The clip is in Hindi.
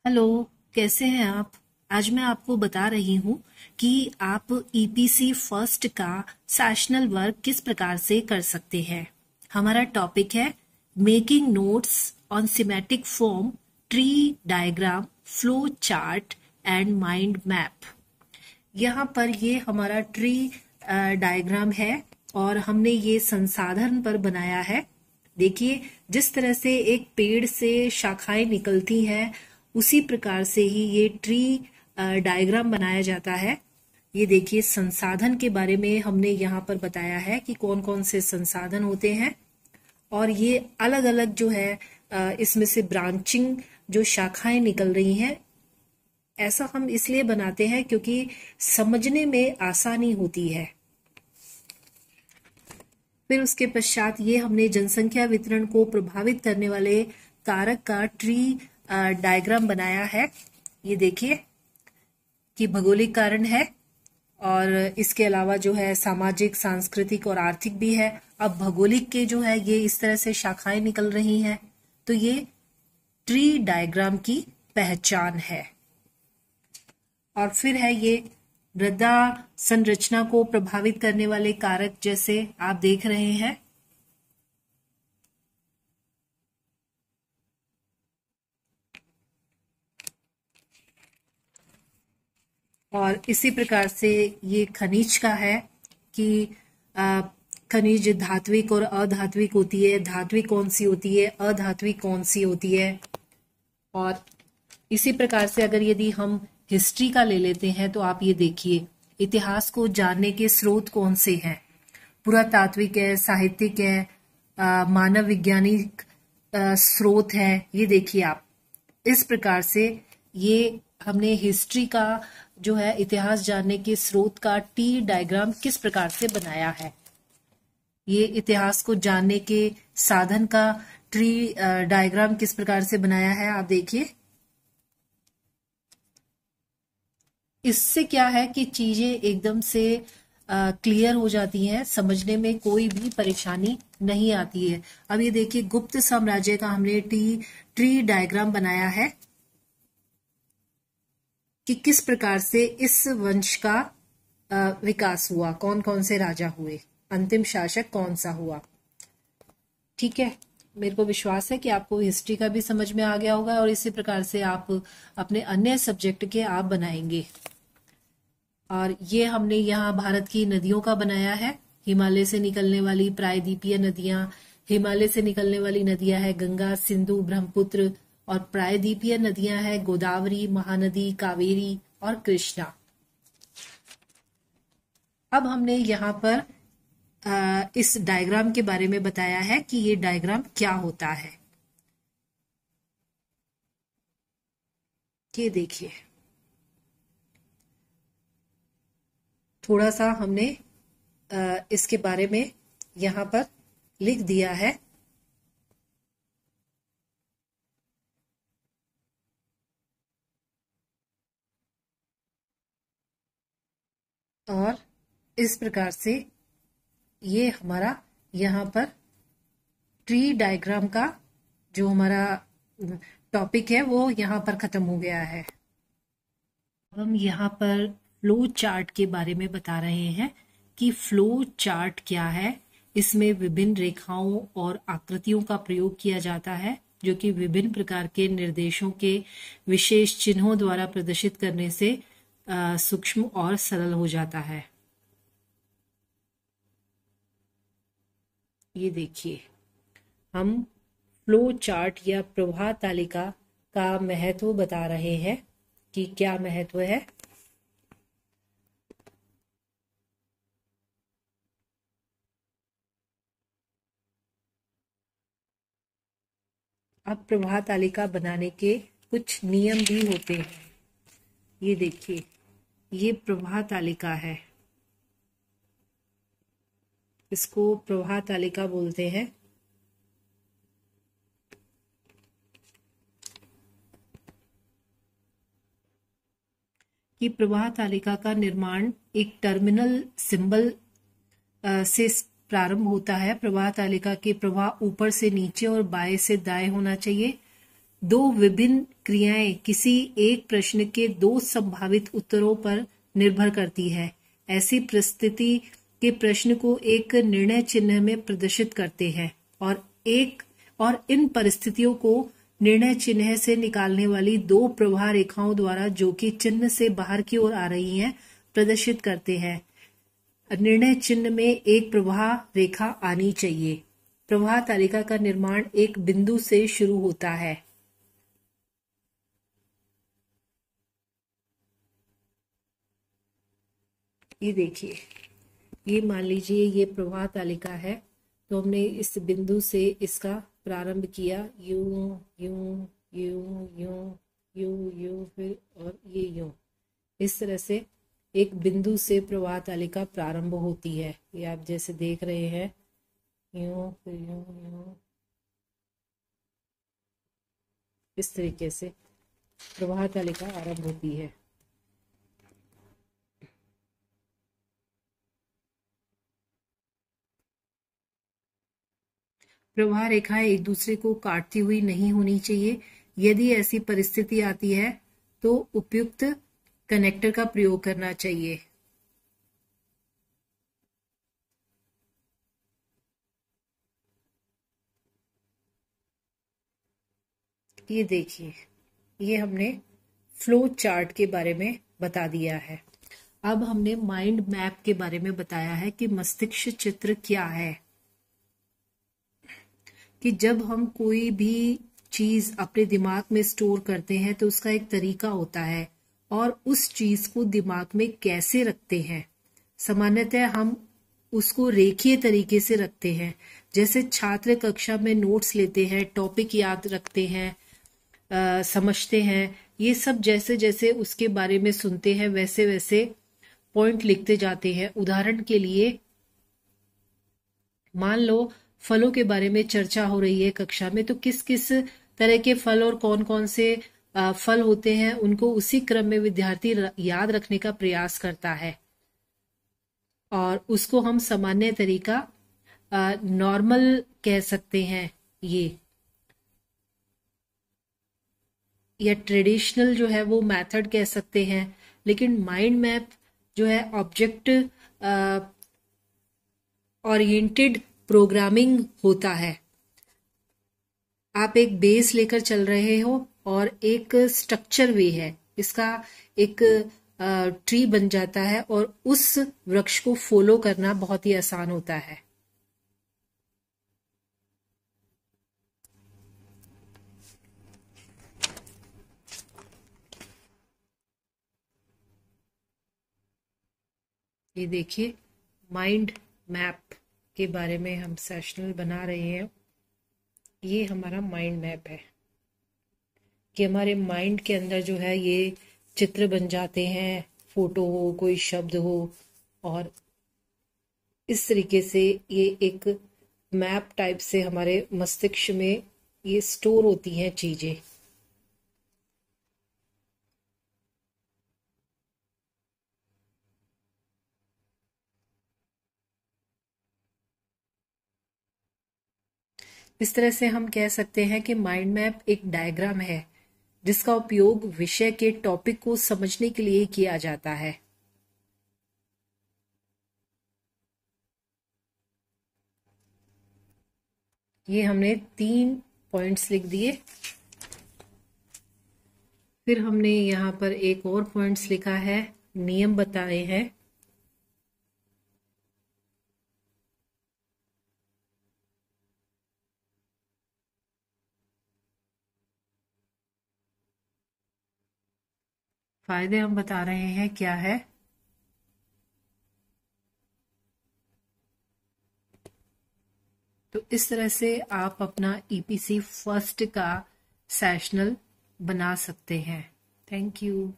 हेलो। कैसे हैं आप? आज मैं आपको बता रही हूँ कि आप ईपीसी फर्स्ट का सेशनल वर्क किस प्रकार से कर सकते हैं। हमारा टॉपिक है making notes on semantic form, tree diagram, flow chart and mind map. यहाँ पर ये हमारा ट्री डायग्राम है और हमने ये संसाधन पर बनाया है। देखिए, जिस तरह से एक पेड़ से शाखाएं निकलती हैं उसी प्रकार से ही ये ट्री डायग्राम बनाया जाता है। ये देखिए, संसाधन के बारे में हमने यहाँ पर बताया है कि कौन कौन से संसाधन होते हैं और ये अलग अलग जो है इसमें से ब्रांचिंग जो शाखाएं निकल रही हैं। ऐसा हम इसलिए बनाते हैं क्योंकि समझने में आसानी होती है। फिर उसके पश्चात ये हमने जनसंख्या वितरण को प्रभावित करने वाले कारक का ट्री डायग्राम बनाया है। ये देखिए कि भौगोलिक कारण है और इसके अलावा जो है सामाजिक, सांस्कृतिक और आर्थिक भी है। अब भौगोलिक के जो है ये इस तरह से शाखाएं निकल रही हैं, तो ये ट्री डायग्राम की पहचान है। और फिर है ये मृदा संरचना को प्रभावित करने वाले कारक, जैसे आप देख रहे हैं। और इसी प्रकार से ये खनिज का है कि खनिज धात्विक और अधात्विक होती है, धात्विक कौन सी होती है, अधात्विक कौन सी होती है। और इसी प्रकार से अगर यदि हम हिस्ट्री का ले लेते हैं तो आप ये देखिए, इतिहास को जानने के स्रोत कौन से हैं। पुरातात्विक है, साहित्यिक है, मानव वैज्ञानिक स्रोत है। ये देखिए आप, इस प्रकार से ये हमने हिस्ट्री का जो है इतिहास जानने के स्रोत का टी डायग्राम किस प्रकार से बनाया है। ये इतिहास को जानने के साधन का ट्री डायग्राम किस प्रकार से बनाया है, आप देखिए। इससे क्या है कि चीजें एकदम से क्लियर हो जाती हैं, समझने में कोई भी परेशानी नहीं आती है। अब ये देखिए, गुप्त साम्राज्य का हमने ट्री डायग्राम बनाया है कि किस प्रकार से इस वंश का विकास हुआ, कौन कौन से राजा हुए, अंतिम शासक कौन सा हुआ। ठीक है, मेरे को विश्वास है कि आपको हिस्ट्री का भी समझ में आ गया होगा और इसी प्रकार से आप अपने अन्य सब्जेक्ट के आप बनाएंगे। और ये हमने यहाँ भारत की नदियों का बनाया है। हिमालय से निकलने वाली प्रायद्वीपीय नदियां, हिमालय से निकलने वाली नदियां है गंगा, सिंधु, ब्रह्मपुत्र, और प्रायद्वीपीय नदियां हैं गोदावरी, महानदी, कावेरी और कृष्णा। अब हमने यहाँ पर इस डायग्राम के बारे में बताया है कि ये डायग्राम क्या होता है। ये देखिए, थोड़ा सा हमने इसके बारे में यहाँ पर लिख दिया है। और इस प्रकार से ये हमारा यहाँ पर ट्री डायग्राम का जो हमारा टॉपिक है वो यहाँ पर खत्म हो गया है। हम यहाँ पर फ्लो चार्ट के बारे में बता रहे हैं कि फ्लो चार्ट क्या है। इसमें विभिन्न रेखाओं और आकृतियों का प्रयोग किया जाता है जो कि विभिन्न प्रकार के निर्देशों के विशेष चिन्हों द्वारा प्रदर्शित करने से सूक्ष्म और सरल हो जाता है। ये देखिए, हम फ्लो चार्ट या प्रवाह तालिका का महत्व बता रहे हैं कि क्या महत्व है। अब प्रवाह तालिका बनाने के कुछ नियम भी होते हैं। ये देखिए, ये प्रवाह तालिका है, इसको प्रवाह तालिका बोलते हैं। कि प्रवाह तालिका का निर्माण एक टर्मिनल सिंबल से प्रारंभ होता है। प्रवाह तालिका के प्रवाह ऊपर से नीचे और बाएं से दाएं होना चाहिए। दो विभिन्न क्रियाएं किसी एक प्रश्न के दो संभावित उत्तरों पर निर्भर करती है। ऐसी परिस्थिति के प्रश्न को एक निर्णय चिन्ह में प्रदर्शित करते हैं और इन परिस्थितियों को निर्णय चिन्ह से निकालने वाली दो प्रवाह रेखाओं द्वारा, जो कि चिन्ह से बाहर की ओर आ रही हैं, प्रदर्शित करते हैं। निर्णय चिन्ह में एक प्रवाह रेखा आनी चाहिए। प्रवाह तालिका का निर्माण एक बिंदु से शुरू होता है। ये देखिए, ये मान लीजिए ये प्रवाह तालिका है, तो हमने इस बिंदु से इसका प्रारंभ किया, यूं यूं यूं यूं यूं यूं, फिर और ये यूं। इस तरह से एक बिंदु से प्रवाह तालिका प्रारंभ होती है। ये आप जैसे देख रहे हैं, यूं फिर यूं यूं, इस तरीके से प्रवाह तालिका आरंभ होती है। प्रवाह रेखाएं एक दूसरे को काटती हुई नहीं होनी चाहिए। यदि ऐसी परिस्थिति आती है तो उपयुक्त कनेक्टर का प्रयोग करना चाहिए। ये देखिए, ये हमने फ्लो चार्ट के बारे में बता दिया है। अब हमने माइंड मैप के बारे में बताया है कि मस्तिष्क चित्र क्या है। कि जब हम कोई भी चीज अपने दिमाग में स्टोर करते हैं तो उसका एक तरीका होता है, और उस चीज को दिमाग में कैसे रखते हैं। सामान्यतः हम उसको रेखीय तरीके से रखते हैं। जैसे छात्र कक्षा में नोट्स लेते हैं, टॉपिक याद रखते हैं, समझते हैं, ये सब जैसे जैसे उसके बारे में सुनते हैं वैसे वैसे पॉइंट लिखते जाते हैं। उदाहरण के लिए, मान लो फलों के बारे में चर्चा हो रही है कक्षा में, तो किस किस तरह के फल और कौन कौन से फल होते हैं, उनको उसी क्रम में विद्यार्थी याद रखने का प्रयास करता है। और उसको हम सामान्य तरीका नॉर्मल कह सकते हैं, ये या ट्रेडिशनल जो है वो मेथड कह सकते हैं। लेकिन माइंड मैप जो है ऑब्जेक्ट ओरिएंटेड प्रोग्रामिंग होता है। आप एक बेस लेकर चल रहे हो और एक स्ट्रक्चर वे है, इसका एक ट्री बन जाता है और उस वृक्ष को फॉलो करना बहुत ही आसान होता है। ये देखिए, माइंड मैप के बारे में हम सेशनल बना रहे हैं। ये हमारा माइंड मैप है कि हमारे माइंड के अंदर जो है ये चित्र बन जाते हैं, फोटो हो, कोई शब्द हो, और इस तरीके से ये एक मैप टाइप से हमारे मस्तिष्क में ये स्टोर होती हैं चीजें। इस तरह से हम कह सकते हैं कि माइंड मैप एक डायग्राम है जिसका उपयोग विषय के टॉपिक को समझने के लिए किया जाता है। ये हमने 3 पॉइंट्स लिख दिए। फिर हमने यहाँ पर एक और पॉइंट्स लिखा है, नियम बताए हैं। फायदे हम बता रहे हैं क्या है। तो इस तरह से आप अपना ईपीसी फर्स्ट का सेशनल बना सकते हैं। Thank you.